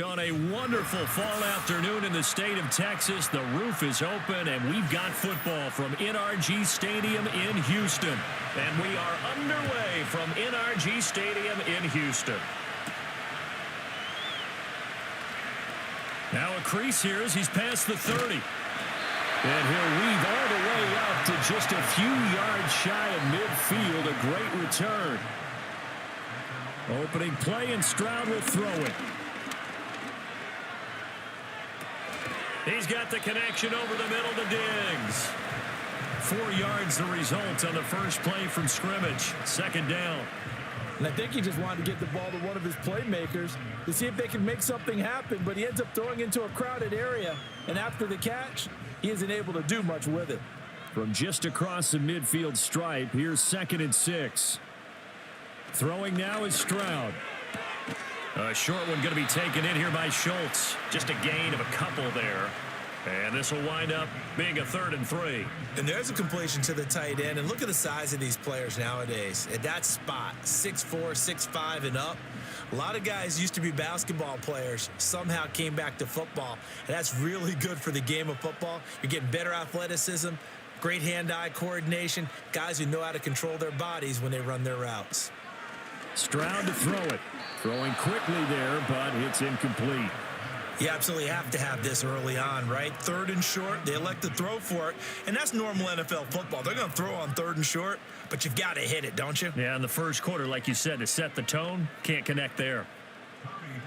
On a wonderful fall afternoon in the state of Texas, the roof is open, and we've got football from NRG Stadium in Houston. And we are underway from NRG Stadium in Houston. Now a crease here as he's past the 30. And he'll weave all the way up to just a few yards shy of midfield. A great return. Opening play, and Stroud will throw it. He's got the connection over the middle to Diggs. 4 yards the result on the first play from scrimmage. Second down. And I think he just wanted to get the ball to one of his playmakers to see if they can make something happen, but he ends up throwing into a crowded area, and after the catch, he isn't able to do much with it. From just across the midfield stripe, here's 2nd and 6. Throwing now is Stroud. A short one going to be taken in here by Schultz. Just a gain of a couple there. And this will wind up being a 3rd and 3. And there's a completion to the tight end. And look at the size of these players nowadays. At that spot, 6'4", 6'5", and up. A lot of guys used to be basketball players, somehow came back to football. And that's really good for the game of football. You're getting better athleticism, great hand-eye coordination, guys who know how to control their bodies when they run their routes. Stroud to throw it. Throwing quickly there, but it's incomplete. You absolutely have to have this early on, right? 3rd and short, they elect to throw for it, and that's normal NFL football. They're going to throw on 3rd and short, but you've got to hit it, don't you? Yeah, in the first quarter, like you said, to set the tone, can't connect there.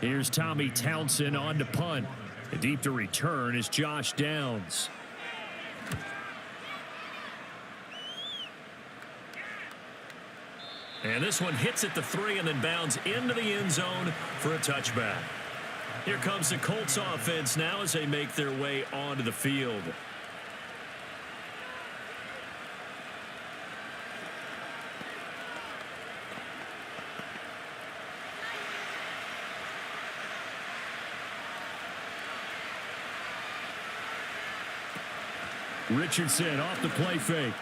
Here's Tommy Townsend on to punt. Deep to return is Josh Downs. And this one hits at the 3 and then bounds into the end zone for a touchback. Here comes the Colts offense now as they make their way onto the field. Richardson off the play fake.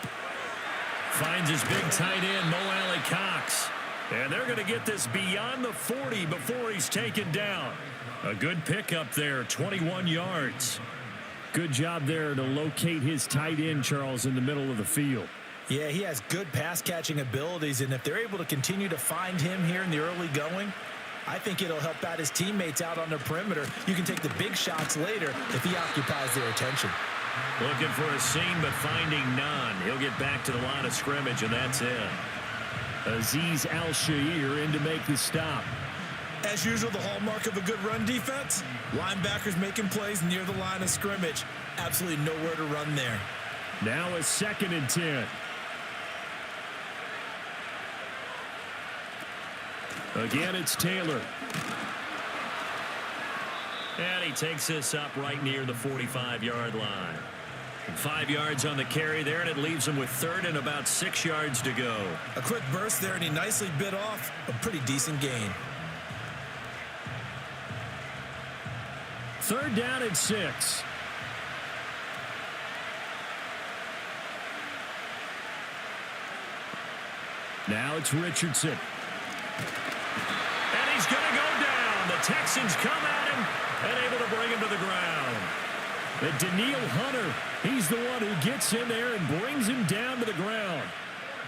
Finds his big tight end, Mo Alley-Cox. And they're going to get this beyond the 40 before he's taken down. A good pickup there, 21 yards. Good job there to locate his tight end, Charles, in the middle of the field. Yeah, he has good pass-catching abilities, and if they're able to continue to find him here in the early going, I think it'll help out his teammates out on the perimeter. You can take the big shots later if he occupies their attention. Looking for a seam, but finding none. He'll get back to the line of scrimmage, and that's it. Azeez Al-Shaair in to make the stop. As usual, the hallmark of a good run defense, linebackers making plays near the line of scrimmage. Absolutely nowhere to run there. Now a 2nd and 10. Again, it's Taylor. And he takes this up right near the 45-yard line. 5 yards on the carry there, and it leaves him with 3rd and about 6 yards to go. A quick burst there, and he nicely bit off a pretty decent gain. 3rd down and 6. Now it's Richardson. And he's going to go down. The Texans come at him and able to bring him to the ground. And Daniil Hunter, he's the one who gets in there and brings him down to the ground.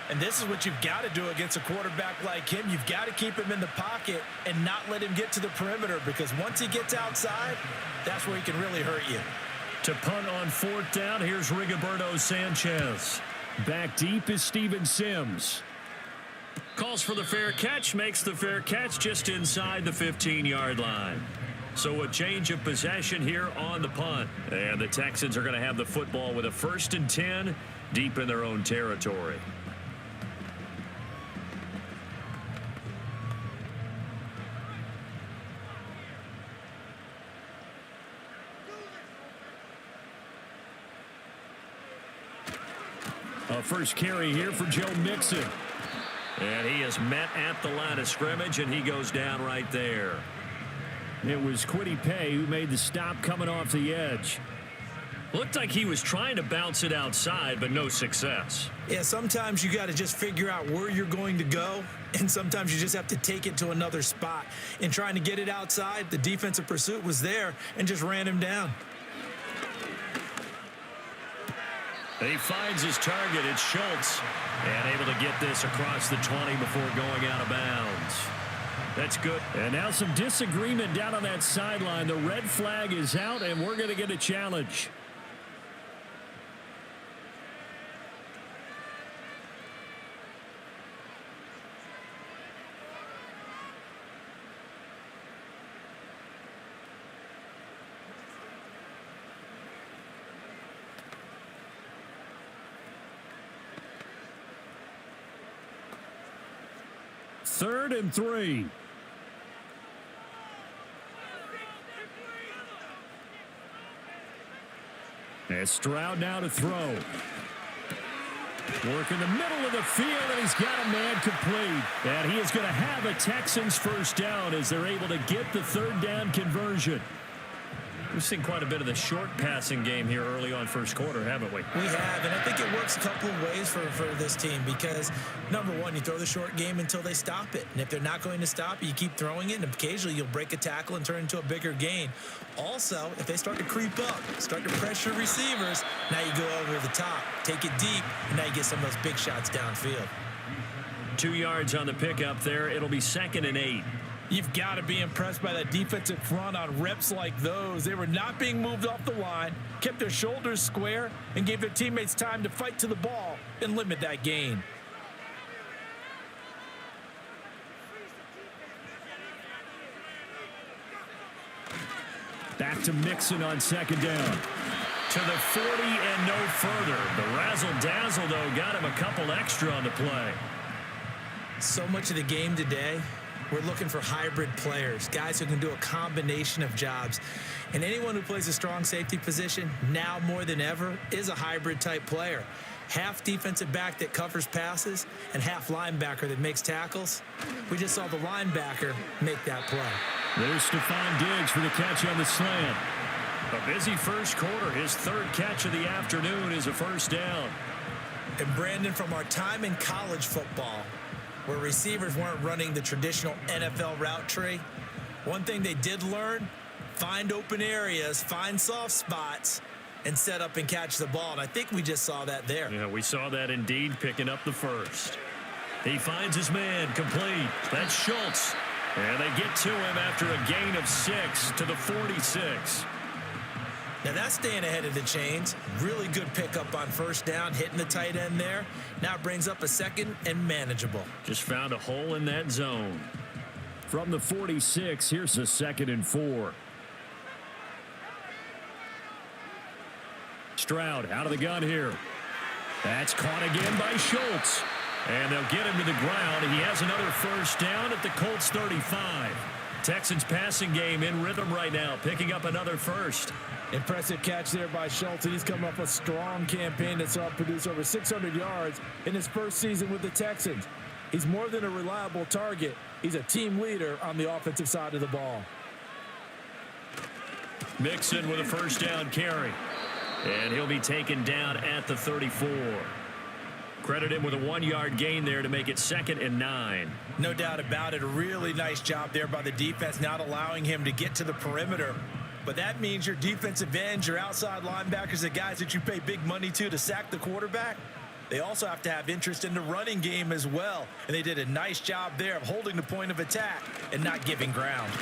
And this is what you've got to do against a quarterback like him. You've got to keep him in the pocket and not let him get to the perimeter, because once he gets outside, that's where he can really hurt you. To punt on 4th down, here's Rigoberto Sanchez. Back deep is Steven Sims. Calls for the fair catch, makes the fair catch just inside the 15-yard line. So a change of possession here on the punt. And the Texans are going to have the football with a 1st and 10 deep in their own territory. A first carry here for Joe Mixon. And he is met at the line of scrimmage, and he goes down right there. It was Kwity Paye who made the stop coming off the edge. Looked like he was trying to bounce it outside, but no success. Yeah, sometimes you got to just figure out where you're going to go, and sometimes you just have to take it to another spot. In trying to get it outside, the defensive pursuit was there and just ran him down. He finds his target. It's Schultz. And able to get this across the 20 before going out of bounds. That's good. And now some disagreement down on that sideline. The red flag is out, and we're going to get a challenge. Third and 3. And Stroud now to throw. Work in the middle of the field, and he's got a man complete. And he is going to have a Texans first down as they're able to get the third down conversion. We've seen quite a bit of the short passing game here early on first quarter, haven't we? We have, and I think it works a couple of ways for this team because, number one, you throw the short game until they stop it. And if they're not going to stop it, you keep throwing it, and occasionally you'll break a tackle and turn it into a bigger gain. Also, if they start to creep up, start to pressure receivers, now you go over the top, take it deep, and now you get some of those big shots downfield. 2 yards on the pickup there. It'll be 2nd and 8. You've got to be impressed by that defensive front on reps like those. They were not being moved off the line, kept their shoulders square, and gave their teammates time to fight to the ball and limit that gain. Back to Mixon on 2nd down. To the 40 and no further. The razzle-dazzle, though, got him a couple extra on the play. So much of the game today, we're looking for hybrid players, guys who can do a combination of jobs. And anyone who plays a strong safety position, now more than ever, is a hybrid type player. Half defensive back that covers passes and half linebacker that makes tackles. We just saw the linebacker make that play. There's Stephon Diggs for the catch on the slant. A busy first quarter. His third catch of the afternoon is a first down. And Brandon, from our time in college football, where receivers weren't running the traditional NFL route tree, one thing they did learn, find open areas, find soft spots, and set up and catch the ball. And I think we just saw that there. Yeah, we saw that indeed, picking up the first. He finds his man, complete. That's Schultz. And they get to him after a gain of 6 to the 46. Now that's staying ahead of the chains. Really good pickup on first down, hitting the tight end there. Now it brings up a second and manageable. Just found a hole in that zone. From the 46, here's a 2nd and 4. Stroud out of the gun here. That's caught again by Schultz. And they'll get him to the ground. He has another first down at the Colts 35. Texans passing game in rhythm right now, picking up another first. Impressive catch there by Schultz. He's come off a strong campaign that saw him produce over 600 yards in his first season with the Texans. He's more than a reliable target. He's a team leader on the offensive side of the ball. Mixon with a first down carry. And he'll be taken down at the 34. Credit him with a 1-yard gain there to make it 2nd and 9. No doubt about it. A really nice job there by the defense, not allowing him to get to the perimeter. But that means your defensive ends, your outside linebackers, the guys that you pay big money to sack the quarterback, they also have to have interest in the running game as well. And they did a nice job there of holding the point of attack and not giving ground.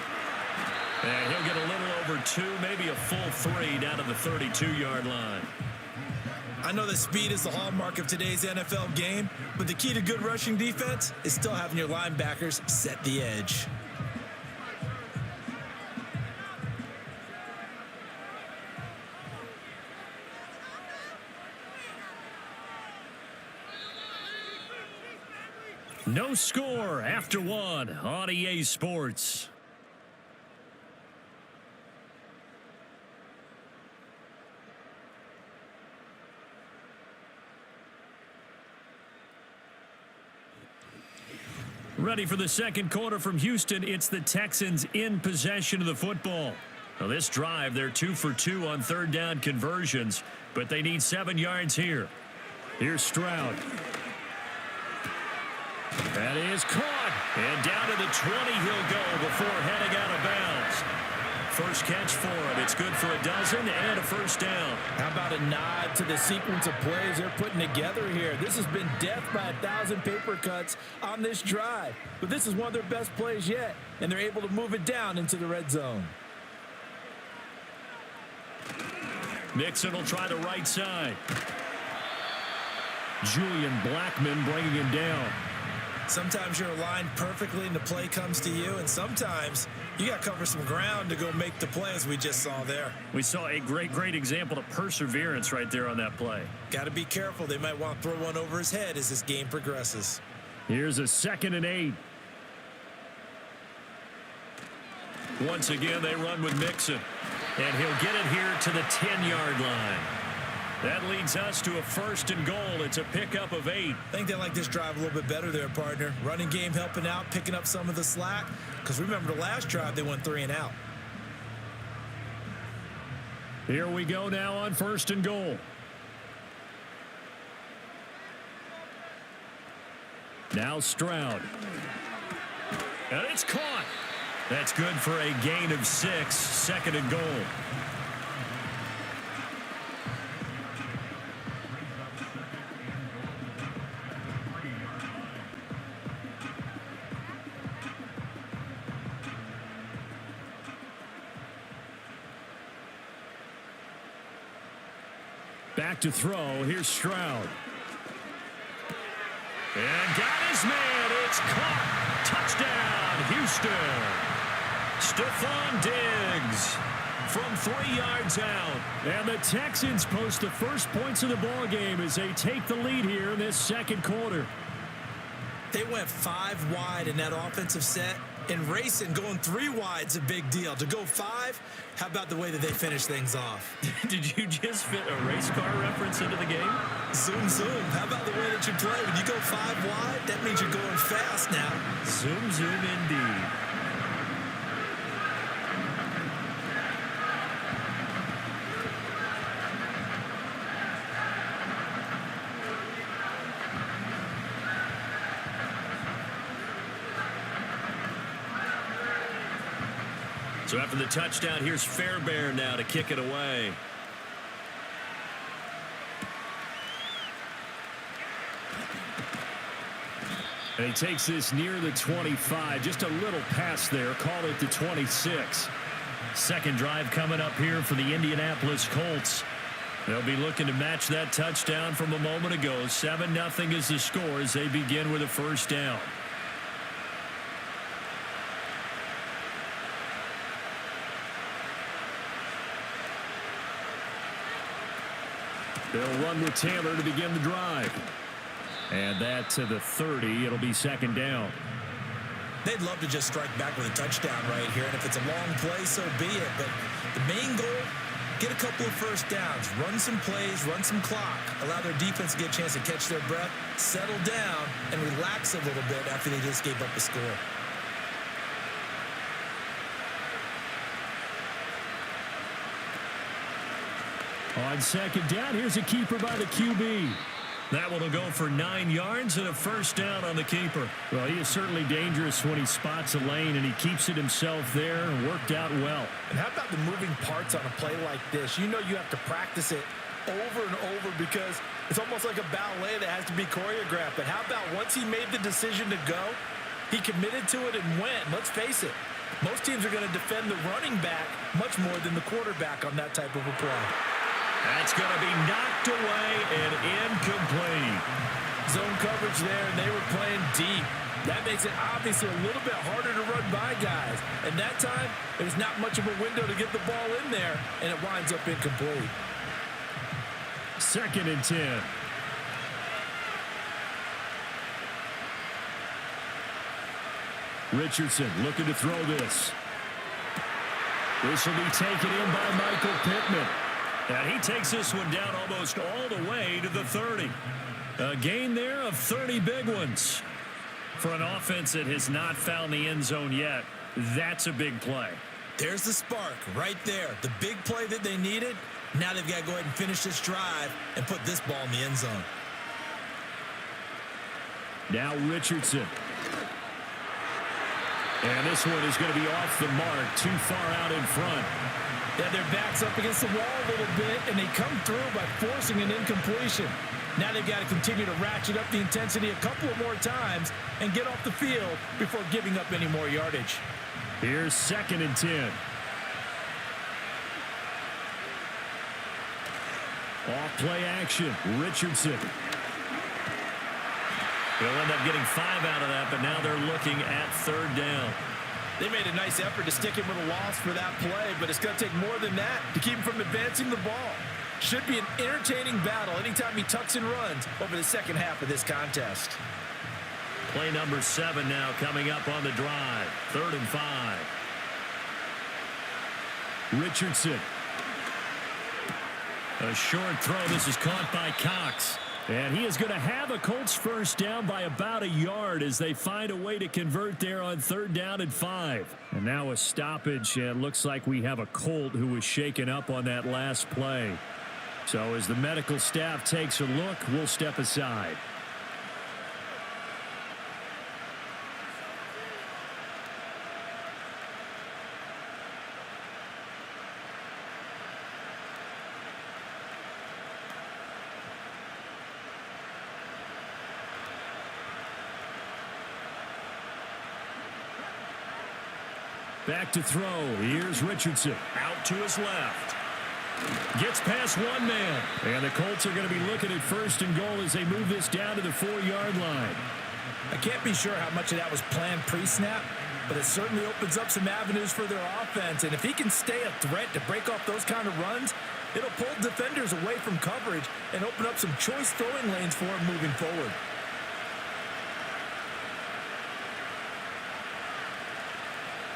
And he'll get a little over 2, maybe a full 3 down to the 32-yard line. I know that speed is the hallmark of today's NFL game, but the key to good rushing defense is still having your linebackers set the edge. No score after 1 on EA Sports. Ready for the second quarter from Houston. It's the Texans in possession of the football. Well, this drive, they're 2 for 2 on third down conversions, but they need 7 yards here. Here's Stroud. That is caught. And down to the 20 he'll go before heading out of bounds. First catch for him. It's good for a dozen and a first down. How about a nod to the sequence of plays they're putting together here? This has been death by 1,000 paper cuts on this drive. But this is one of their best plays yet, and they're able to move it down into the red zone. Mixon will try the right side. Julian Blackmon bringing him down. Sometimes you're aligned perfectly and the play comes to you, and sometimes you got to cover some ground to go make the play, as we just saw there. We saw a great example of perseverance right there on that play. Got to be careful. They might want to throw one over his head as this game progresses. Here's a 2nd and 8. Once again, they run with Mixon. And he'll get it here to the 10-yard line. That leads us to a 1st and goal. It's a pickup of 8. I think they like this drive a little bit better there, partner. Running game helping out, picking up some of the slack. Because remember, the last drive, they went 3 and out. Here we go now on 1st and goal. Now Stroud. And it's caught. That's good for a gain of 6, 2nd and goal. Back to throw. Here's Stroud. And got his man. It's caught. Touchdown, Houston. Stephon Diggs from 3 yards out. And the Texans post the first points of the ball game as they take the lead here in this 2nd quarter. They went 5 wide in that offensive set. And racing, going 3 wide's a big deal. To go 5, how about the way that they finish things off? Did you just fit a race car reference into the game? Zoom, zoom. How about the way that you play? When you go 5 wide, that means you're going fast now. Zoom, zoom indeed. So after the touchdown, here's Fairbairn now to kick it away. And he takes this near the 25. Just a little pass there. Call it the 26. 2nd drive coming up here for the Indianapolis Colts. They'll be looking to match that touchdown from a moment ago. 7-0 is the score as they begin with a first down. They'll run with Taylor to begin the drive. And that to the 30. It'll be 2nd down. They'd love to just strike back with a touchdown right here. And if it's a long play, so be it. But the main goal, get a couple of first downs. Run some plays, run some clock. Allow their defense to get a chance to catch their breath, settle down, and relax a little bit after they just gave up a score. On 2nd down, here's a keeper by the QB. That one will go for 9 yards and a first down on the keeper. Well, he is certainly dangerous when he spots a lane, and he keeps it himself there and worked out well. And how about the moving parts on a play like this? You know you have to practice it over and over because it's almost like a ballet that has to be choreographed. But how about once he made the decision to go, he committed to it and went. Let's face it, most teams are going to defend the running back much more than the quarterback on that type of a play. That's going to be knocked away and incomplete. Zone coverage there, and they were playing deep. That makes it obviously a little bit harder to run by guys. And that time, there's not much of a window to get the ball in there, and it winds up incomplete. 2nd and 10. Richardson looking to throw this. This will be taken in by Michael Pittman. And he takes this one down almost all the way to the 30. A gain there of 30 big ones. For an offense that has not found the end zone yet, that's a big play. There's the spark right there. The big play that they needed. Now they've got to go ahead and finish this drive and put this ball in the end zone. Now Richardson. And this one is going to be off the mark, too far out in front. Yeah, their back's up against the wall a little bit, and they come through by forcing an incompletion. Now they've got to continue to ratchet up the intensity a couple of more times and get off the field before giving up any more yardage. Here's 2nd and 10. Off play action, Richardson. They'll end up getting 5 out of that, but now they're looking at 3rd down. They made a nice effort to stick him with a loss for that play, but it's going to take more than that to keep him from advancing the ball. Should be an entertaining battle anytime he tucks and runs over the second half of this contest. Play number 7 now coming up on the drive. 3rd and 5. Richardson. A short throw. This is caught by Cox. And he is going to have a Colts first down by about a yard as they find a way to convert there on 3rd down and 5. And now a stoppage, and looks like we have a Colt who was shaken up on that last play. So as the medical staff takes a look, we'll step aside. Back to throw. Here's Richardson. Out to his left. Gets past one man. And the Colts are going to be looking at 1st and goal as they move this down to the 4-yard line. I can't be sure how much of that was planned pre-snap, but it certainly opens up some avenues for their offense. And if he can stay a threat to break off those kind of runs, it'll pull defenders away from coverage and open up some choice throwing lanes for him moving forward.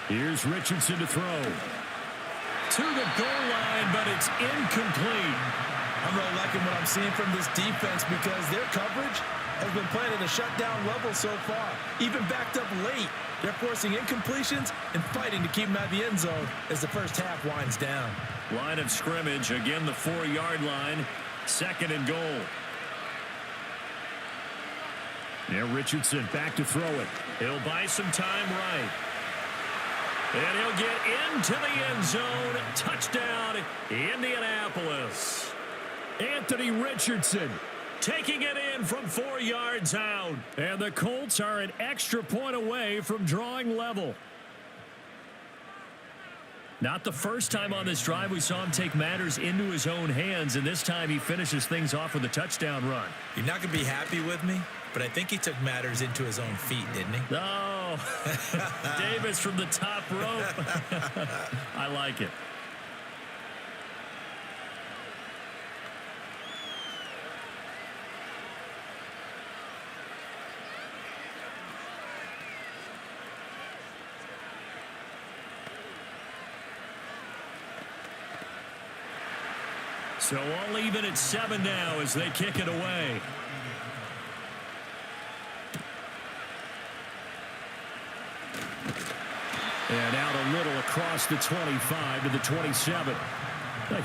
Here's Richardson to throw. To the goal line, but it's incomplete. I'm really liking what I'm seeing from this defense because their coverage has been playing at a shutdown level so far. Even backed up late, they're forcing incompletions and fighting to keep them out of the end zone as the first half winds down. Line of scrimmage, again the 4-yard line. 2nd and goal. Now Richardson back to throw it. He'll buy some time right. And he'll get into the end zone. Touchdown, Indianapolis. Anthony Richardson taking it in from 4 yards out. And the Colts are an extra point away from drawing level. Not the first time on this drive we saw him take matters into his own hands, and this time he finishes things off with a touchdown run. You're not going to be happy with me, but I think he took matters into his own feet, didn't he? Oh, Davis from the top rope. I like it. So all even at 7 now as they kick it away. And out a little across the 25 to the 27.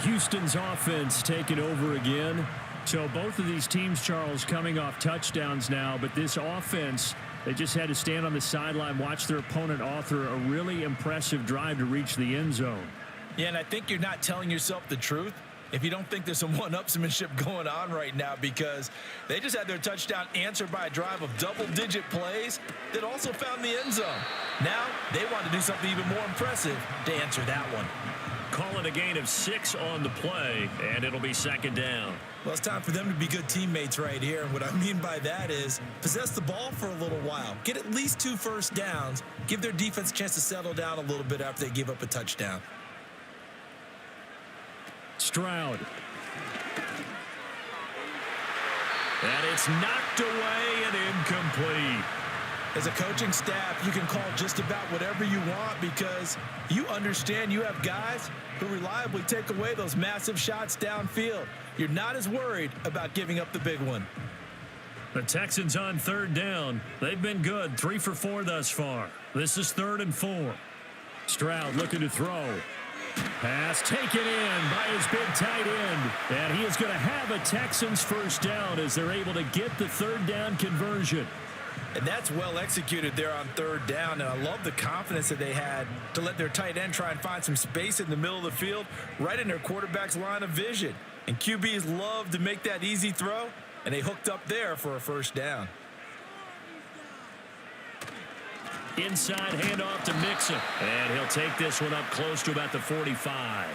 Houston's offense taking over again. So both of these teams, Charles, coming off touchdowns now, but this offense, they just had to stand on the sideline, watch their opponent author a really impressive drive to reach the end zone. Yeah, and I think you're not telling yourself the truth if you don't think there's some one-upsmanship going on right now, because they just had their touchdown answered by a drive of double-digit plays that also found the end zone. Now they want to do something even more impressive to answer that one. Call it a gain of 6 on the play, and it'll be 2nd down. Well, it's time for them to be good teammates right here. And what I mean by that is possess the ball for a little while. Get at least 2 first downs. Give their defense a chance to settle down a little bit after they give up a touchdown. Stroud. And it's knocked away and incomplete. As a coaching staff, you can call just about whatever you want because you understand you have guys who reliably take away those massive shots downfield. You're not as worried about giving up the big one. The Texans on 3rd down. They've been good, 3 for 4 thus far. This is 3rd and 4. Stroud looking to throw. Pass taken in by his big tight end. And he is going to have a Texans first down as they're able to get the third down conversion. And that's well executed there on third down. And I love the confidence that they had to let their tight end try and find some space in the middle of the field, right in their quarterback's line of vision. And QBs love to make that easy throw, and they hooked up there for a first down. Inside handoff to Mixon. And he'll take this one up close to about the 45.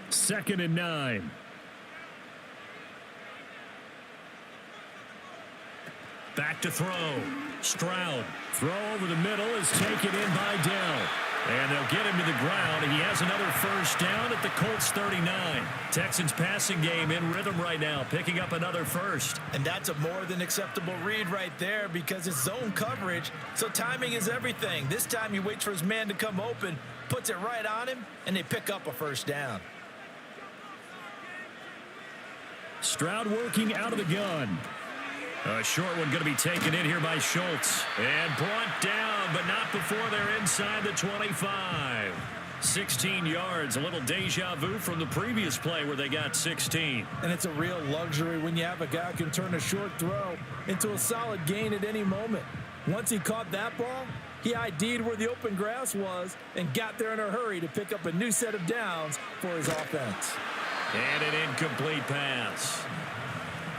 Second and 9. Back to throw. Stroud. Throw over the middle is taken in by Dell. And they'll get him to the ground. And he has another first down at the Colts 39. Texans passing game in rhythm right now, picking up another first. And that's a more than acceptable read right there because it's zone coverage, so timing is everything. This time he waits for his man to come open, puts it right on him, and they pick up a first down. Stroud working out of the gun. A short one going to be taken in here by Schultz. And brought down, but not before they're inside the 25. 16 yards, a little deja vu from the previous play where they got 16. And it's a real luxury when you have a guy who can turn a short throw into a solid gain at any moment. Once he caught that ball, he ID'd where the open grass was and got there in a hurry to pick up a new set of downs for his offense. And an incomplete pass.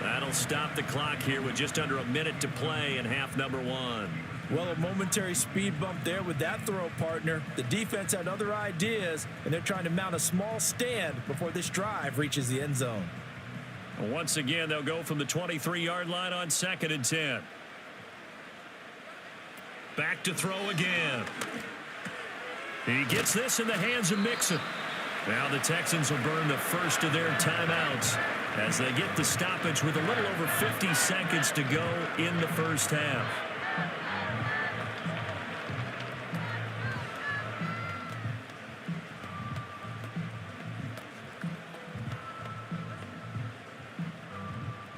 That'll stop the clock here with just under a minute to play in half number 1. Well, a momentary speed bump there with that throw, partner. The defense had other ideas, and they're trying to mount a small stand before this drive reaches the end zone. Once again, they'll go from the 23-yard line on 2nd and 10. Back to throw again. He gets this in the hands of Mixon. Now the Texans will burn the first of their timeouts as they get the stoppage with a little over 50 seconds to go in the first half.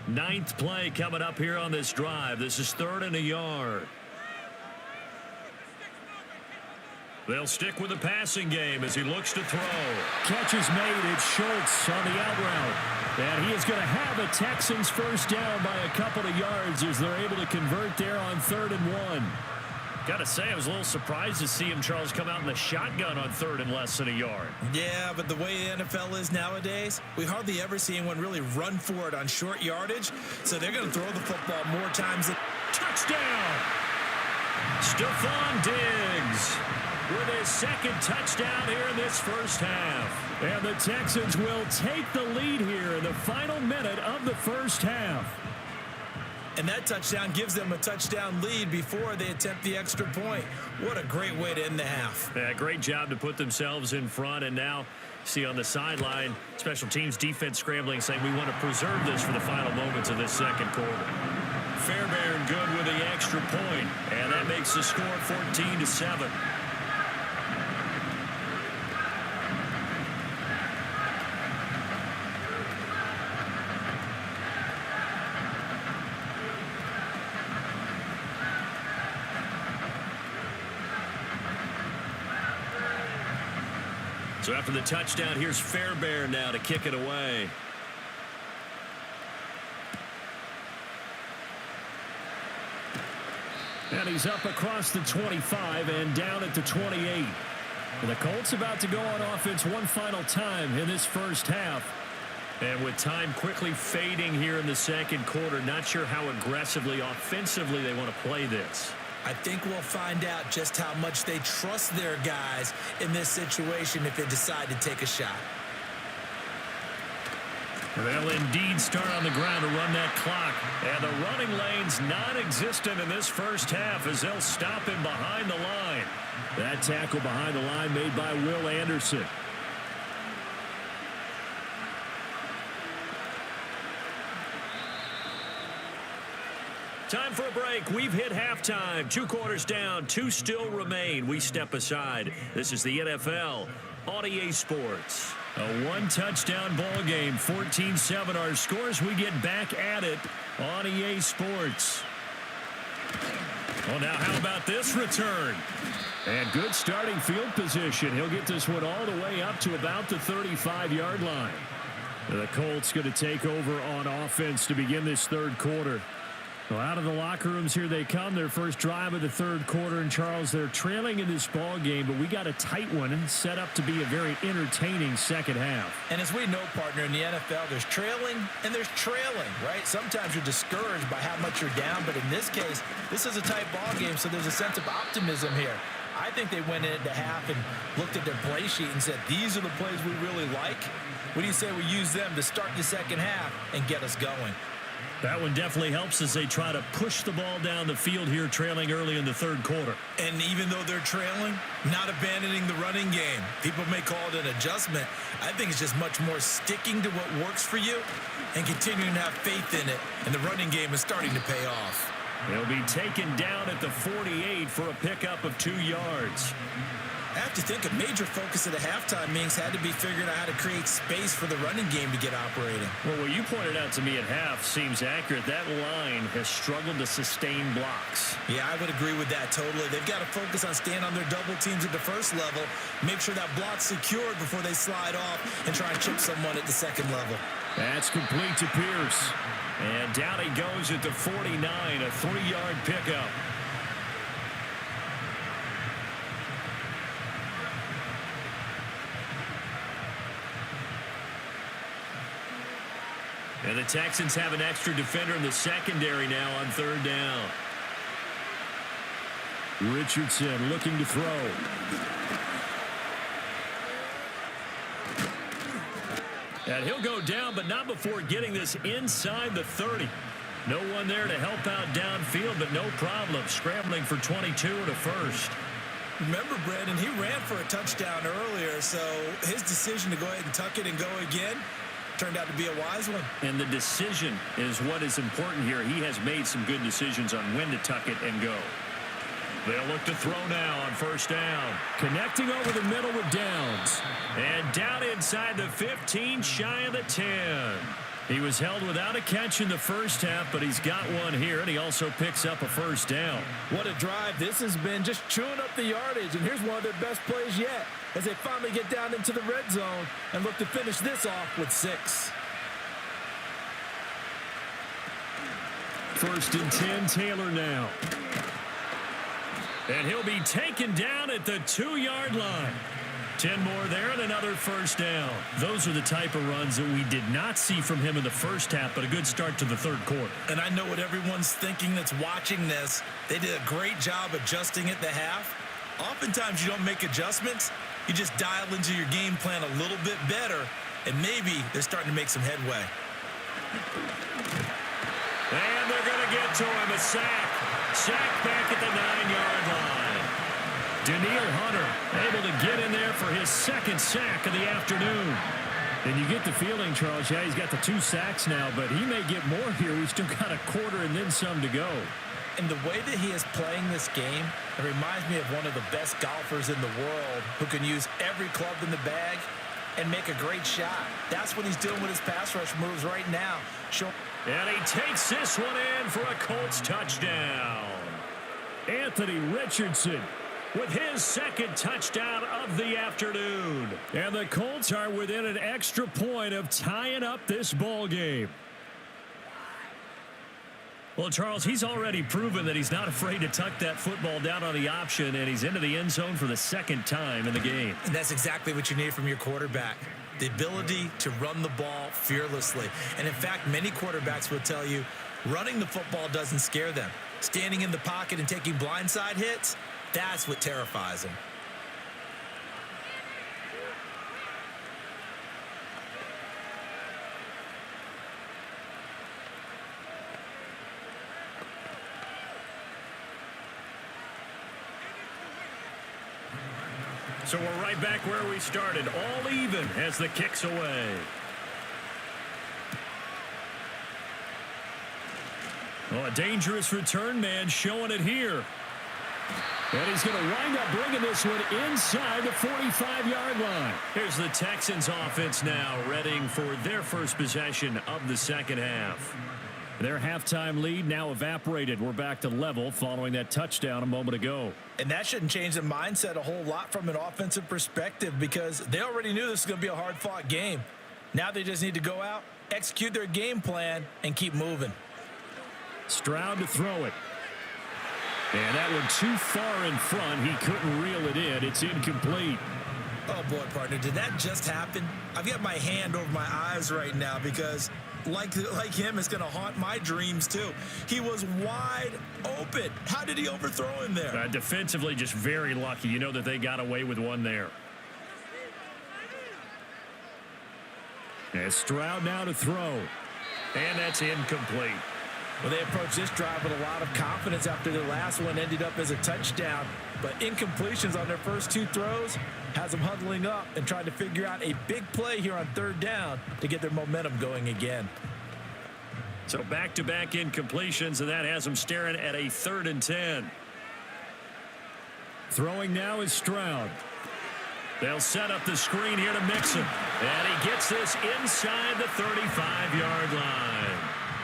Ninth play coming up here on this drive. This is 3rd and a yard. They'll stick with the passing game as he looks to throw. Catch is made. It's Schultz on the out route. And he is going to have a Texans first down by a couple of yards as they're able to convert there on 3rd and 1. Got to say, I was a little surprised to see him, Charles, come out in the shotgun on 3rd and less than a yard. Yeah, but the way the NFL is nowadays, we hardly ever see anyone really run for it on short yardage. So they're going to throw the football more times than... Touchdown! Stephon Diggs with his second touchdown here in this first half. And the Texans will take the lead here in the final minute of the first half. And that touchdown gives them a touchdown lead before they attempt the extra point. What a great way to end the half. Yeah, great job to put themselves in front. And now, see on the sideline, special teams defense scrambling, saying we want to preserve this for the final moments of this second quarter. Fairbairn good with the extra point, and that makes the score 14-7. So after the touchdown, here's Fairbairn now to kick it away. And he's up across the 25 and down at the 28. And the Colts about to go on offense one final time in this first half. And with time quickly fading here in the second quarter, not sure how aggressively, offensively they want to play this. I think we'll find out just how much they trust their guys in this situation if they decide to take a shot. They'll indeed start on the ground to run that clock. And the running lane's non-existent in this first half as they'll stop him behind the line. That tackle behind the line made by Will Anderson. Time for a break. We've hit halftime. 2 quarters down. 2 still remain. We step aside. This is the NFL on EA Sports. A one-touchdown ball game, 14-7 our scores. We get back at it on EA Sports. Well, now how about this return? And good starting field position. He'll get this one all the way up to about the 35-yard line. The Colts going to take over on offense to begin this third quarter. Well, out of the locker rooms here they come. Their first drive of the third quarter. And, Charles, they're trailing in this ball game, but we got a tight one set up to be a very entertaining second half. And as we know, partner, in the NFL, there's trailing and there's trailing, right? Sometimes you're discouraged by how much you're down, but in this case, this is a tight ball game, so there's a sense of optimism here. I think they went into half and looked at their play sheet and said, these are the plays we really like. What do you say we use them to start the second half and get us going? That one definitely helps as they try to push the ball down the field here, trailing early in the third quarter. And even though they're trailing, not abandoning the running game. People may call it an adjustment. I think it's just much more sticking to what works for you and continuing to have faith in it. And the running game is starting to pay off. He'll be taken down at the 48 for a pickup of 2 yards. I have to think a major focus at the halftime meetings had to be figuring out how to create space for the running game to get operating. Well, what you pointed out to me at half seems accurate. That line has struggled to sustain blocks. Yeah, I would agree with that totally. They've got to focus on staying on their double teams at the first level, make sure that block's secured before they slide off and try and chip someone at the second level. That's complete to Pierce. And down he goes at the 49, a 3-yard pickup. And the Texans have an extra defender in the secondary now on third down. Richardson looking to throw. And he'll go down, but not before getting this inside the 30. No one there to help out downfield, but no problem. Scrambling for 22 and a first. Remember, Brandon, he ran for a touchdown earlier, so his decision to go ahead and tuck it and go again turned out to be a wise one. And the decision is what is important here. He has made some good decisions on when to tuck it and go. They'll look to throw now on first down. Connecting over the middle with Downs. And down inside the 15, shy of the 10. He was held without a catch in the first half, but he's got one here, and he also picks up a first down. What a drive this has been, just chewing up the yardage, and here's one of their best plays yet as they finally get down into the red zone and look to finish this off with 6. First and 10, Taylor now. And he'll be taken down at the 2-yard line. 10 more there and another first down. Those are the type of runs that we did not see from him in the first half, but a good start to the third quarter. And I know what everyone's thinking that's watching this. They did a great job adjusting at the half. Oftentimes you don't make adjustments. You just dial into your game plan a little bit better, and maybe they're starting to make some headway. And they're going to get to him, a sack. Sack back at the 9-yard line. Daniil Hunter able to get in there for his second sack of the afternoon. And you get the feeling, Charles, yeah, he's got the 2 sacks now, but he may get more here. We've still got a quarter and then some to go. And the way that he is playing this game, it reminds me of one of the best golfers in the world who can use every club in the bag and make a great shot. That's what he's doing with his pass rush moves right now. And he takes this one in for a Colts touchdown. Anthony Richardson with his second touchdown of the afternoon. And the Colts are within an extra point of tying up this ball game. Well, Charles, he's already proven that he's not afraid to tuck that football down on the option, and he's into the end zone for the second time in the game. And that's exactly what you need from your quarterback. The ability to run the ball fearlessly. And in fact, many quarterbacks will tell you running the football doesn't scare them. Standing in the pocket and taking blindside hits, that's what terrifies them. So we're right back where we started, all even as the kick's away. Oh, a dangerous return man showing it here. And he's going to wind up bringing this one inside the 45-yard line. Here's the Texans offense now, readying for their first possession of the second half. Their halftime lead now evaporated. We're back to level following that touchdown a moment ago. And that shouldn't change the mindset a whole lot from an offensive perspective because they already knew this was going to be a hard-fought game. Now they just need to go out, execute their game plan, and keep moving. Stroud to throw it. And that one too far in front. He couldn't reel it in. It's incomplete. Oh, boy, partner, did that just happen? I've got my hand over my eyes right now because, like him, it's going to haunt my dreams, too. He was wide open. How did he overthrow him there? Defensively, just very lucky. You know that they got away with one there. And Stroud now to throw. And that's incomplete. Well, they approached this drive with a lot of confidence after their last one ended up as a touchdown. But incompletions on their first two throws has them huddling up and trying to figure out a big play here on third down to get their momentum going again. So back-to-back incompletions, and that has them staring at a 3rd and 10. Throwing now is Stroud. They'll set up the screen here to Mixon. And he gets this inside the 35-yard line.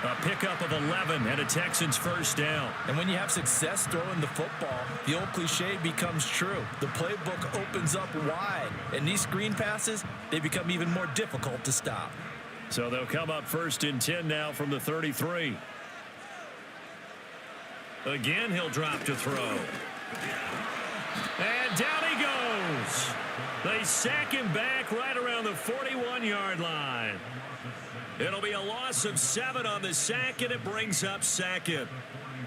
A pickup of 11 and a Texans first down. And when you have success throwing the football, the old cliche becomes true. The playbook opens up wide, and these screen passes, they become even more difficult to stop. So they'll come up 1st and 10 now from the 33. Again, he'll drop to throw. And down he goes. They sack him back right around the 41-yard line. It'll be a loss of 7 on the sack, and it brings up 2nd.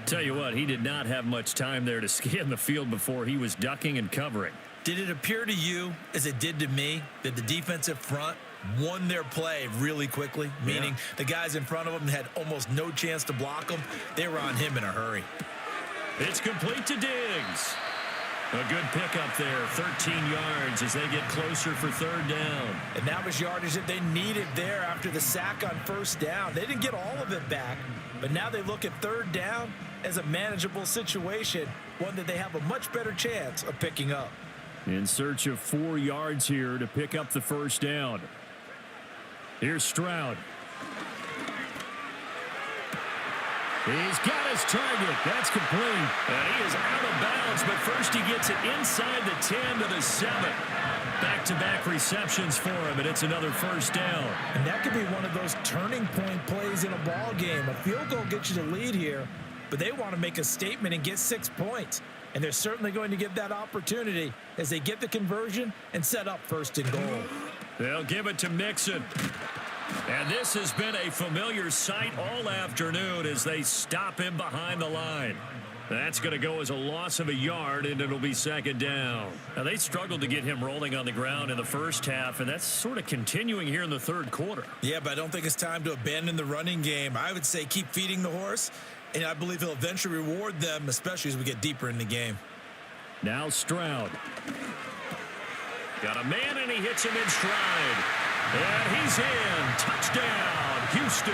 Tell you what, he did not have much time there to scan the field before he was ducking and covering. Did it appear to you, as it did to me, that the defensive front won their play really quickly? Meaning the guys in front of them had almost no chance to block them. They were on him in a hurry. It's complete to Diggs. A good pickup there, 13 yards as they get closer for 3rd down. And that was yardage that they needed there after the sack on 1st down. They didn't get all of it back, but now they look at 3rd down as a manageable situation, one that they have a much better chance of picking up. In search of 4 yards here to pick up the 1st down. Here's Stroud. He's got his target. That's complete. And he is out of bounds, but first he gets it inside the 10 to the 7. Back-to-back receptions for him, and it's another 1st down. And that could be one of those turning point plays in a ball game. A field goal gets you the lead here, but they want to make a statement and get 6 points. And they're certainly going to get that opportunity as they get the conversion and set up 1st and goal. They'll give it to Mixon. And this has been a familiar sight all afternoon as they stop him behind the line. That's going to go as a loss of a yard, and it'll be 2nd down. Now, they struggled to get him rolling on the ground in the first half, and that's sort of continuing here in the 3rd quarter. Yeah, but I don't think it's time to abandon the running game. I would say keep feeding the horse, and I believe he'll eventually reward them, especially as we get deeper in the game. Now Stroud. Got a man, and he hits him in stride. And he's in. Touchdown, Houston.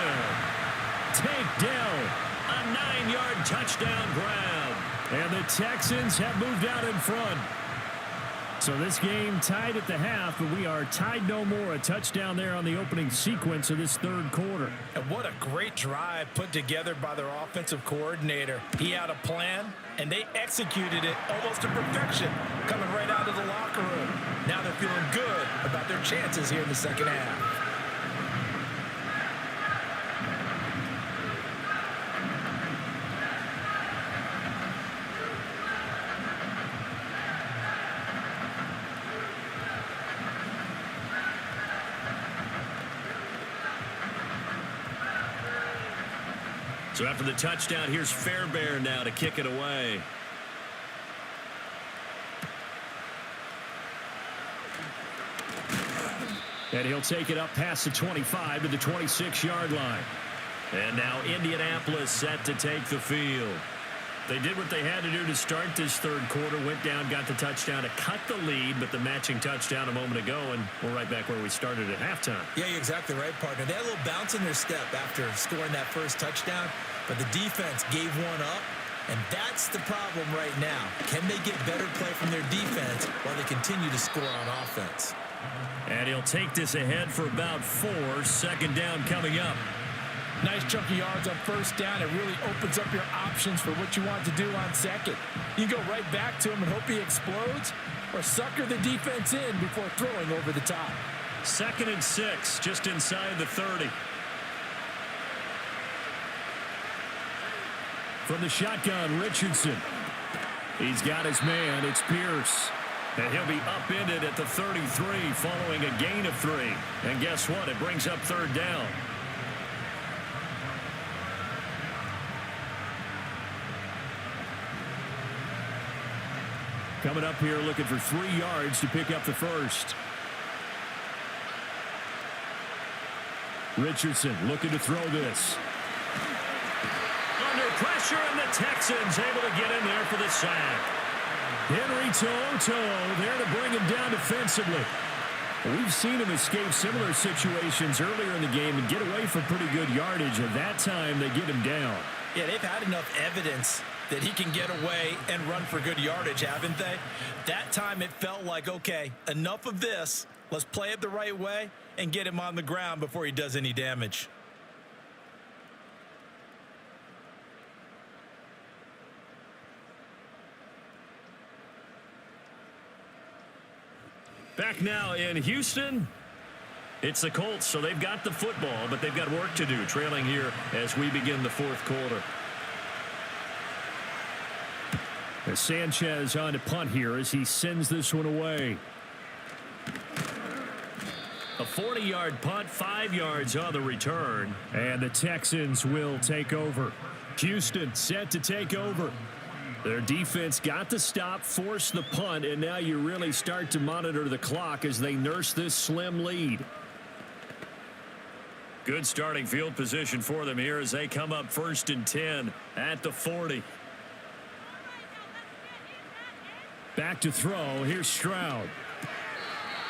Tank Dell. A 9-yard touchdown grab. And the Texans have moved out in front. So this game tied at the half, but we are tied no more. A touchdown there on the opening sequence of this 3rd quarter. And what a great drive put together by their offensive coordinator. He had a plan, and they executed it almost to perfection, coming right out of the locker room. Now they're feeling good about their chances here in the 2nd half. So after the touchdown, here's Fairbairn now to kick it away. And he'll take it up past the 25 to the 26-yard line. And now Indianapolis set to take the field. They did what they had to do to start this 3rd quarter. Went down, got the touchdown to cut the lead, but the matching touchdown a moment ago, and we're right back where we started at halftime. Yeah, you're exactly right, partner. They had a little bounce in their step after scoring that first touchdown, but the defense gave one up, And that's the problem right now. Can they get better play from their defense while they continue to score on offense? And he'll take this ahead for about 4. Second down coming up. Nice chunky yards on first down. It really opens up your options for what you want to do on second. You can go right back to him and hope he explodes, or sucker the defense in before throwing over the top. 2nd and 6, just inside the 30. From the shotgun, Richardson. He's got his man. It's Pierce. And he'll be upended at the 33 following a gain of 3. And guess what? It brings up 3rd down. Coming up here looking for 3 yards to pick up the first. Richardson looking to throw this. Under pressure, and the Texans able to get in there for the sack. Henry To'oTo'o there to bring him down defensively. We've seen him escape similar situations earlier in the game and get away from pretty good yardage, and that time they get him down. Yeah, they've had enough evidence that he can get away and run for good yardage, haven't they? That time it felt like, okay, enough of this. Let's play it the right way and get him on the ground before he does any damage. Back now in Houston, it's the Colts, so they've got the football, but they've got work to do, trailing here as we begin the 4th quarter. As Sanchez on to punt here as he sends this one away. A 40-yard punt, 5 yards on the return, and the Texans will take over. Houston set to take over. Their defense got the stop, forced the punt, and now you really start to monitor the clock as they nurse this slim lead. Good starting field position for them here as they come up 1st and 10 at the 40. Back to throw. Here's Stroud.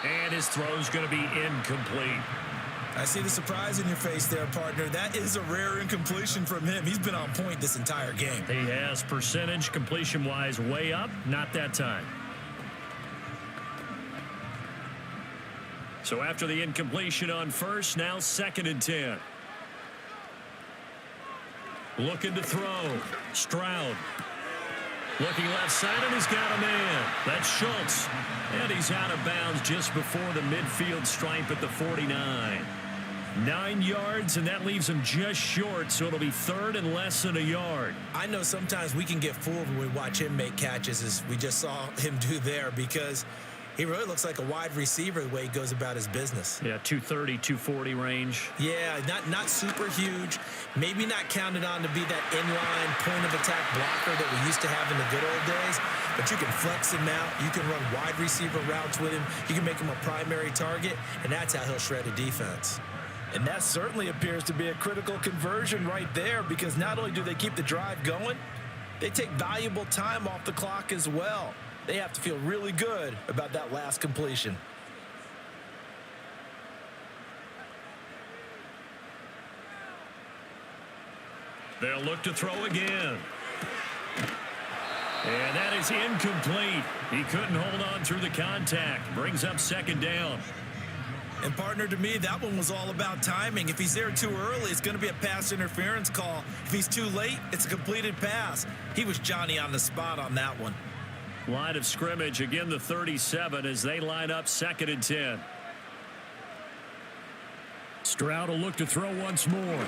And his throw's going to be incomplete. I see the surprise in your face there, partner. That is a rare incompletion from him. He's been on point this entire game. He has percentage completion-wise way up. Not that time. So after the incompletion on first, now 2nd and 10. Looking to throw. Stroud. Looking left side, and he's got a man. That's Schultz. And he's out of bounds just before the midfield stripe at the 49. 9 yards, and that leaves him just short, so it'll be 3rd and less than a yard. I know sometimes we can get fooled when we watch him make catches, as we just saw him do there, because he really looks like a wide receiver the way he goes about his business. Yeah, 230, 240 range. Yeah, not super huge. Maybe not counted on to be that inline point-of-attack blocker that we used to have in the good old days, but you can flex him out. You can run wide receiver routes with him. You can make him a primary target, and that's how he'll shred a defense. And that certainly appears to be a critical conversion right there, because not only do they keep the drive going, they take valuable time off the clock as well. They have to feel really good about that last completion. They'll look to throw again. And that is incomplete. He couldn't hold on through the contact. Brings up 2nd down. And, partner, to me, that one was all about timing. If he's there too early, it's going to be a pass interference call. If he's too late, it's a completed pass. He was Johnny on the spot on that one. Line of scrimmage, again the 37 as they line up 2nd and 10. Stroud will look to throw once more.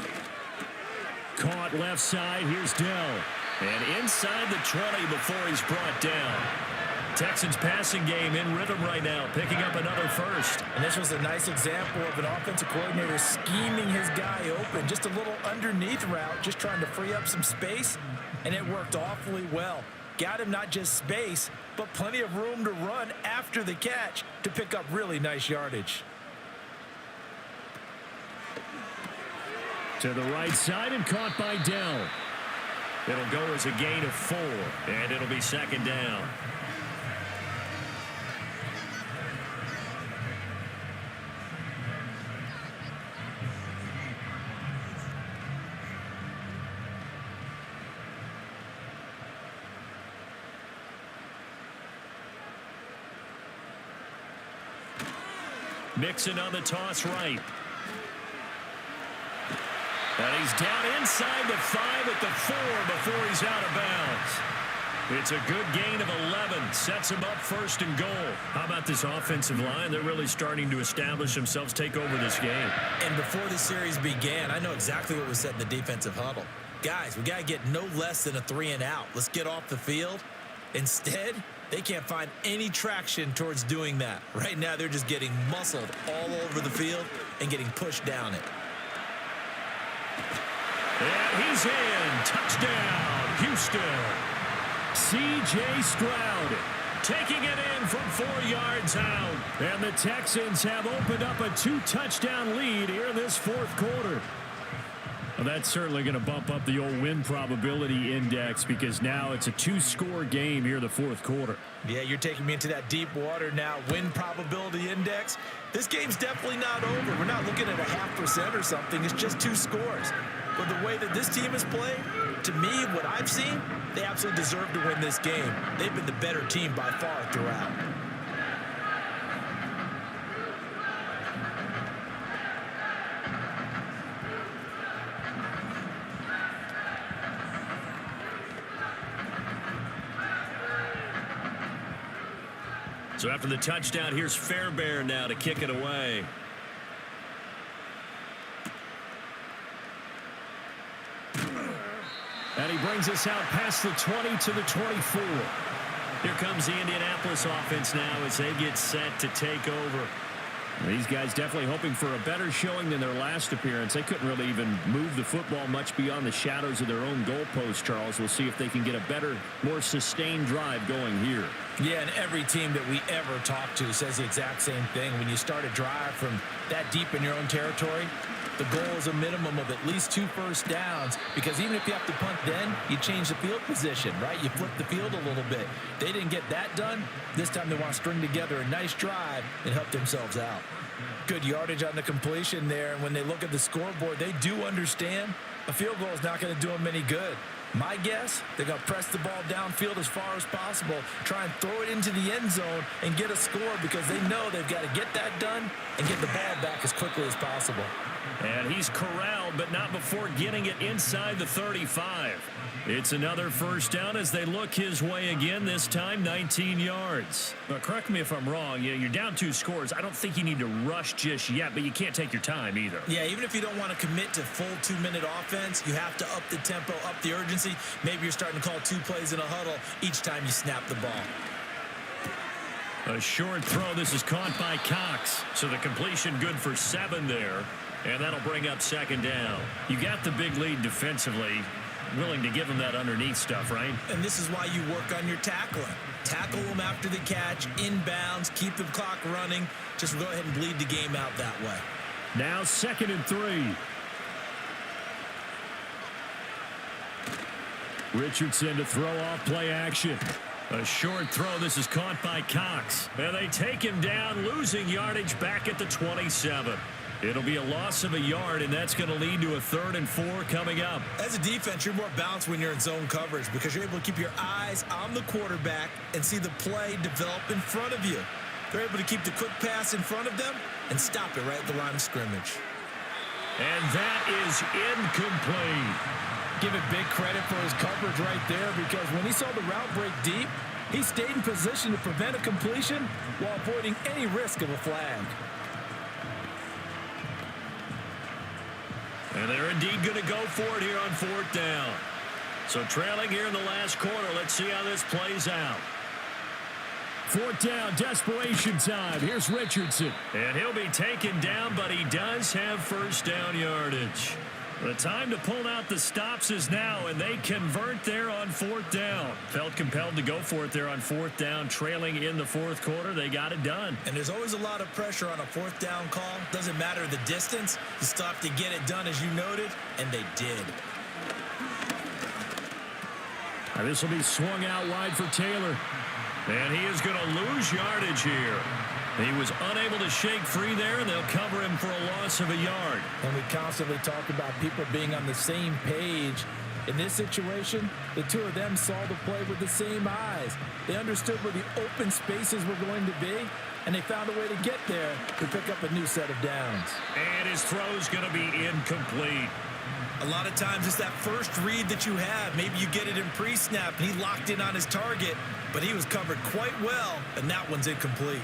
Caught left side, here's Dell. And inside the 20 before he's brought down. Texans passing game in rhythm right now, picking up another first. And this was a nice example of an offensive coordinator scheming his guy open. Just a little underneath route, just trying to free up some space, and it worked awfully well. Got him not just space, but plenty of room to run after the catch to pick up really nice yardage. To the right side and caught by Dell. It'll go as a gain of 4, and it'll be 2nd down. Mixon on the toss right. And he's down inside the 5 at the 4 before he's out of bounds. It's a good gain of 11. Sets him up first and goal. How about this offensive line? They're really starting to establish themselves, take over this game. And before the series began, I know exactly what was said in the defensive huddle. Guys, we got to get no less than a 3 and out. Let's get off the field. Instead, they can't find any traction towards doing that. Right now, they're just getting muscled all over the field and getting pushed down it. And he's in. Touchdown, Houston. C.J. Stroud taking it in from 4 yards out. And the Texans have opened up a 2-touchdown lead here in this fourth quarter. Well, that's certainly going to bump up the old win probability index because now it's a 2-score game here in the fourth quarter. Yeah, you're taking me into that deep water now. Win probability index. This game's definitely not over. We're not looking at a 0.5% or something. It's just 2 scores. But the way that this team has played, to me, what I've seen, they absolutely deserve to win this game. They've been the better team by far throughout. So after the touchdown, here's Fairbairn now to kick it away. And he brings us out past the 20 to the 24. Here comes the Indianapolis offense now as they get set to take over. These guys definitely hoping for a better showing than their last appearance. They couldn't really even move the football much beyond the shadows of their own goalpost, Charles. We'll see if they can get a better, more sustained drive going here. Yeah, and every team that we ever talk to says the exact same thing. When you start a drive from that deep in your own territory, the goal is a minimum of at least 2 first downs, because even if you have to punt then, you change the field position, right? You flip the field a little bit. They didn't get that done. This time they want to string together a nice drive and help themselves out. Good yardage on the completion there, and when they look at the scoreboard, they do understand a field goal is not going to do them any good. My guess, they're going to press the ball downfield as far as possible, try and throw it into the end zone and get a score, because they know they've got to get that done and get the ball back as quickly as possible. And he's corralled, but not before getting it inside the 35. It's another first down as they look his way again, this time 19 yards. Now, correct me if I'm wrong. You're down 2 scores. I don't think you need to rush just yet, but you can't take your time either. Yeah, even if you don't want to commit to full 2-minute offense, you have to up the tempo, up the urgency. Maybe you're starting to call 2 plays in a huddle each time you snap the ball. A short throw. This is caught by Cox. So the completion good for 7 there. And that'll bring up second down. You got the big lead defensively. Willing to give them that underneath stuff, right? And this is why you work on your tackling. Tackle them after the catch, inbounds, keep the clock running. Just go ahead and bleed the game out that way. Now 2nd and 3. Richardson to throw off play action. A short throw. This is caught by Cox. And they take him down, losing yardage back at the 27. It'll be a loss of a yard, and that's going to lead to a 3rd and 4 coming up. As a defense, you're more balanced when you're in zone coverage, because you're able to keep your eyes on the quarterback and see the play develop in front of you. They're able to keep the quick pass in front of them and stop it right at the line of scrimmage. And that is incomplete. Give it big credit for his coverage right there, because when he saw the route break deep, he stayed in position to prevent a completion while avoiding any risk of a flag. And they're indeed going to go for it here on 4th down. So trailing here in the last quarter. Let's see how this plays out. 4th down, desperation time. Here's Richardson. And he'll be taken down, but he does have first down yardage. The time to pull out the stops is now, and they convert there on 4th down. Felt compelled to go for it there on 4th down, trailing in the 4th quarter. They got it done. And there's always a lot of pressure on a 4th down call. Doesn't matter the distance. You still have to get it done, as you noted, and they did. Now this will be swung out wide for Taylor. And he is going to lose yardage here. He was unable to shake free there, and they'll cover him for a loss of a yard. And we constantly talk about people being on the same page. In this situation, the 2 of them saw the play with the same eyes. They understood where the open spaces were going to be, and they found a way to get there to pick up a new set of downs. And his throw's going to be incomplete. A lot of times it's that first read that you have. Maybe you get it in pre-snap, and he locked in on his target, but he was covered quite well, and that one's incomplete.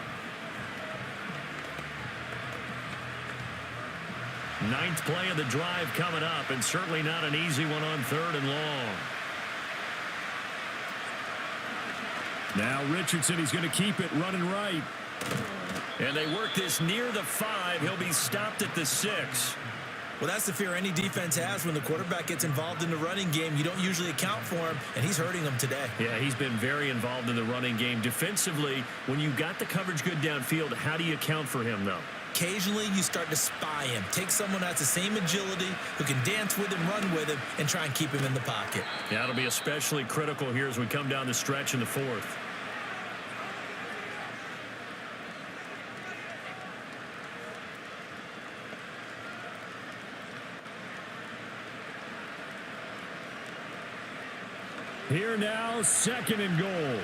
Ninth play of the drive coming up, and certainly not an easy one on 3rd and long. Now Richardson, he's going to keep it running right. And they work this near the 5. He'll be stopped at the 6. Well, that's the fear any defense has when the quarterback gets involved in the running game. You don't usually account for him, and he's hurting them today. Yeah, he's been very involved in the running game. Defensively, when you got the coverage good downfield, how do you account for him, though? Occasionally, you start to spy him. Take someone that's the same agility, who can dance with him, run with him, and try and keep him in the pocket. That'll be especially critical here as we come down the stretch in the 4th. Here now, 2nd and goal.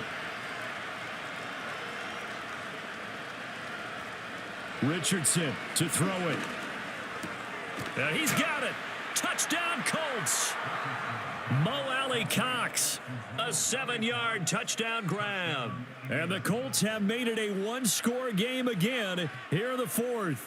Richardson to throw it. He's got it. Touchdown, Colts. Mo Alley Cox, a 7-yard touchdown grab. And the Colts have made it a one-score game again here in the 4th.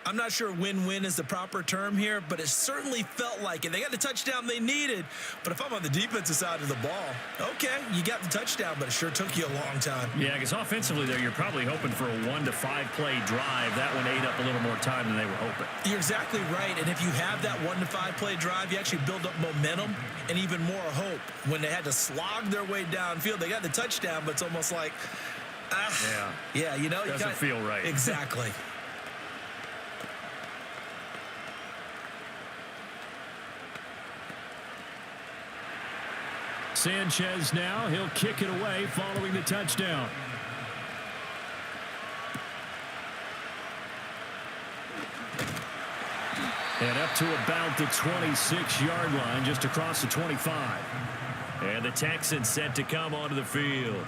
I'm not sure win-win is the proper term here, but it certainly felt like it. They got the touchdown they needed, but if I'm on the defensive side of the ball, okay, you got the touchdown, but it sure took you a long time. Yeah, because offensively there, you're probably hoping for a 1 to 5 play drive. That one ate up a little more time than they were hoping. You're exactly right, and if you have that 1 to 5 play drive, you actually build up momentum and even more hope. When they had to slog their way downfield, they got the touchdown, but it's almost like, yeah, you know, doesn't feel right. Exactly. Sanchez now, he'll kick it away following the touchdown. And up to about the 26-yard line, just across the 25. And the Texans set to come onto the field.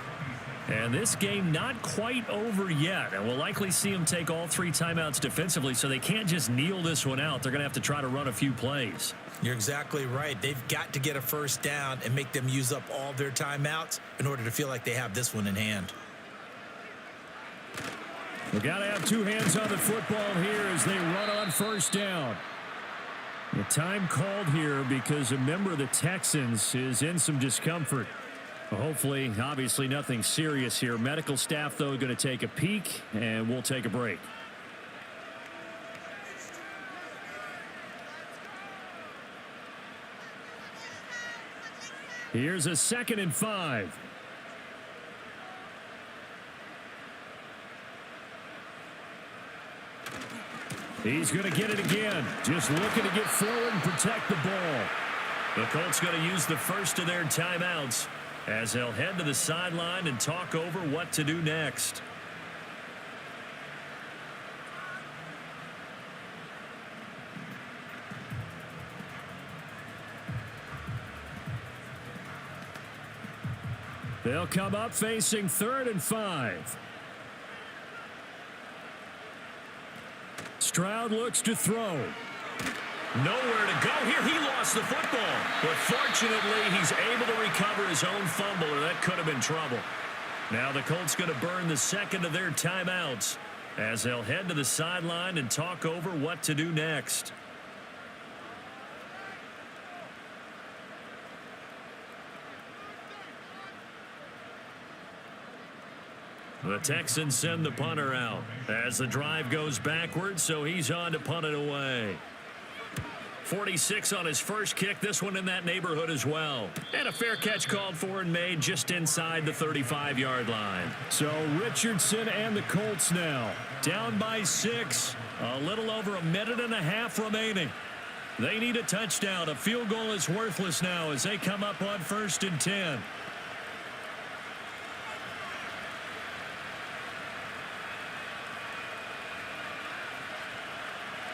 And this game not quite over yet. And we'll likely see them take all 3 timeouts defensively, so they can't just kneel this one out. They're going to have to try to run a few plays. You're exactly right. They've got to get a first down and make them use up all their timeouts in order to feel like they have this one in hand. We've got to have 2 hands on the football here as they run on first down. The time called here because a member of the Texans is in some discomfort. Hopefully, obviously nothing serious here. Medical staff, though, going to take a peek, and we'll take a break. Here's a 2nd and 5. He's going to get it again. Just looking to get forward and protect the ball. The Colts going to use the first of their timeouts as they'll head to the sideline and talk over what to do next. They'll come up facing 3rd and 5. Stroud looks to throw. Nowhere to go here. He lost the football. But fortunately, he's able to recover his own fumble, or that could have been trouble. Now the Colts going to burn the 2nd of their timeouts as they'll head to the sideline and talk over what to do next. The Texans send the punter out as the drive goes backwards, so he's on to punt it away. 46 on his first kick, this one in that neighborhood as well. And a fair catch called for and made just inside the 35-yard line. So Richardson and the Colts now down by 6, a little over a minute and a half remaining. They need a touchdown. A field goal is worthless now as they come up on 1st and 10.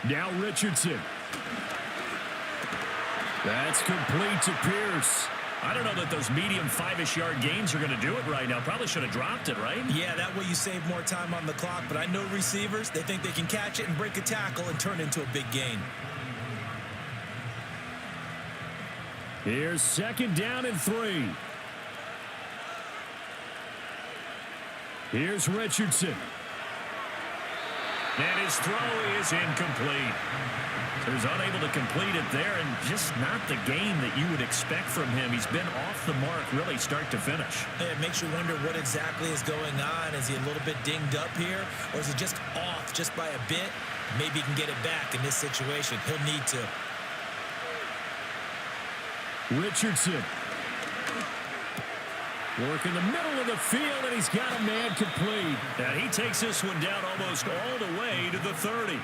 Now Richardson. That's complete to Pierce. I don't know that those medium 5-ish yard gains are going to do it right now. Probably should have dropped it, right? Yeah, that way you save more time on the clock. But I know receivers, they think they can catch it and break a tackle and turn it into a big gain. Here's 2nd down and 3. Here's Richardson. And his throw is incomplete. So he's unable to complete it there, and just not the game that you would expect from him. He's been off the mark really start to finish. It makes you wonder what exactly is going on. Is he a little bit dinged up here, or is he just off just by a bit? Maybe he can get it back in this situation. He'll need to. Richardson. Work in the middle of the field, and he's got a man complete. And he takes this one down almost all the way to the 30.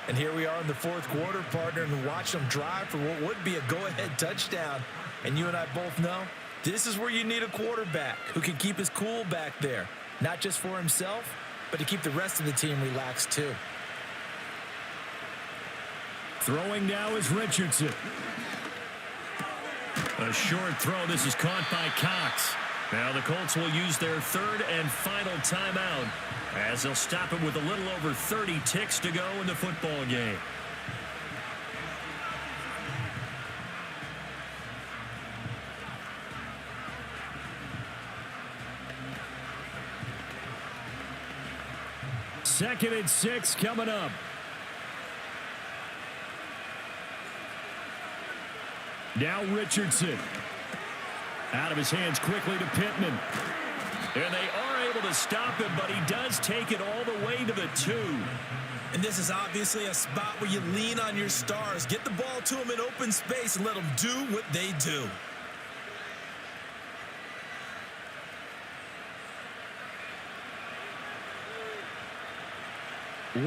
And here we are in the 4th quarter, partner, and watch them drive for what would be a go-ahead touchdown. And you and I both know this is where you need a quarterback who can keep his cool back there, not just for himself, but to keep the rest of the team relaxed too. Throwing now is Richardson. A short throw. This is caught by Cox. Now the Colts will use their 3rd and final timeout as they'll stop it with a little over 30 ticks to go in the football game. Second and 6 coming up. Now Richardson. Out of his hands quickly to Pittman. And they are able to stop him, but he does take it all the way to the 2. And this is obviously a spot where you lean on your stars. Get the ball to them in open space and let them do what they do.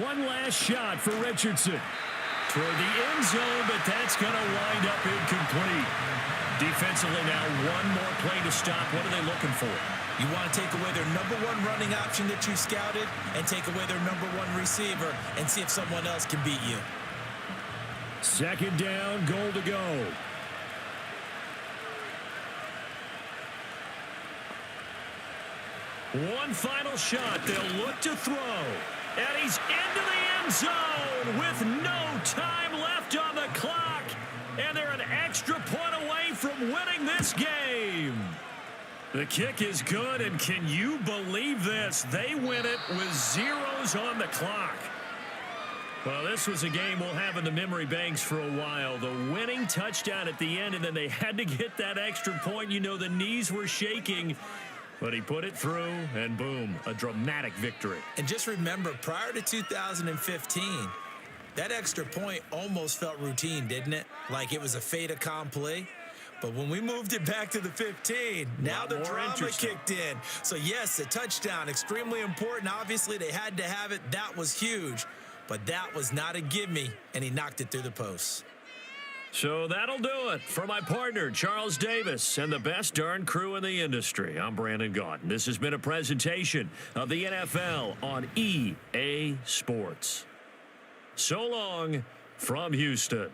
One last shot for Richardson. Toward the end zone, but that's going to wind up incomplete. Defensively now, one more play to stop. What are they looking for? You want to take away their #1 running option that you scouted and take away their #1 receiver and see if someone else can beat you. 2nd down, goal to go. One final shot. They'll look to throw. And he's into the end zone with no time left on the clock. And they're an extra point away from winning this game. The kick is good, and can you believe this? They win it with zeros on the clock. Well, this was a game we'll have in the memory banks for a while. The winning touchdown at the end, and then they had to get that extra point. You know, the knees were shaking. But he put it through, and boom, a dramatic victory. And just remember, prior to 2015, that extra point almost felt routine, didn't it? Like it was a fait accompli. But when we moved it back to the 15, now the drama kicked in. So, yes, a touchdown, extremely important. Obviously, they had to have it. That was huge. But that was not a gimme, and he knocked it through the posts. So that'll do it for my partner, Charles Davis, and the best darn crew in the industry. I'm Brandon Gaudin. This has been a presentation of the NFL on EA Sports. So long from Houston.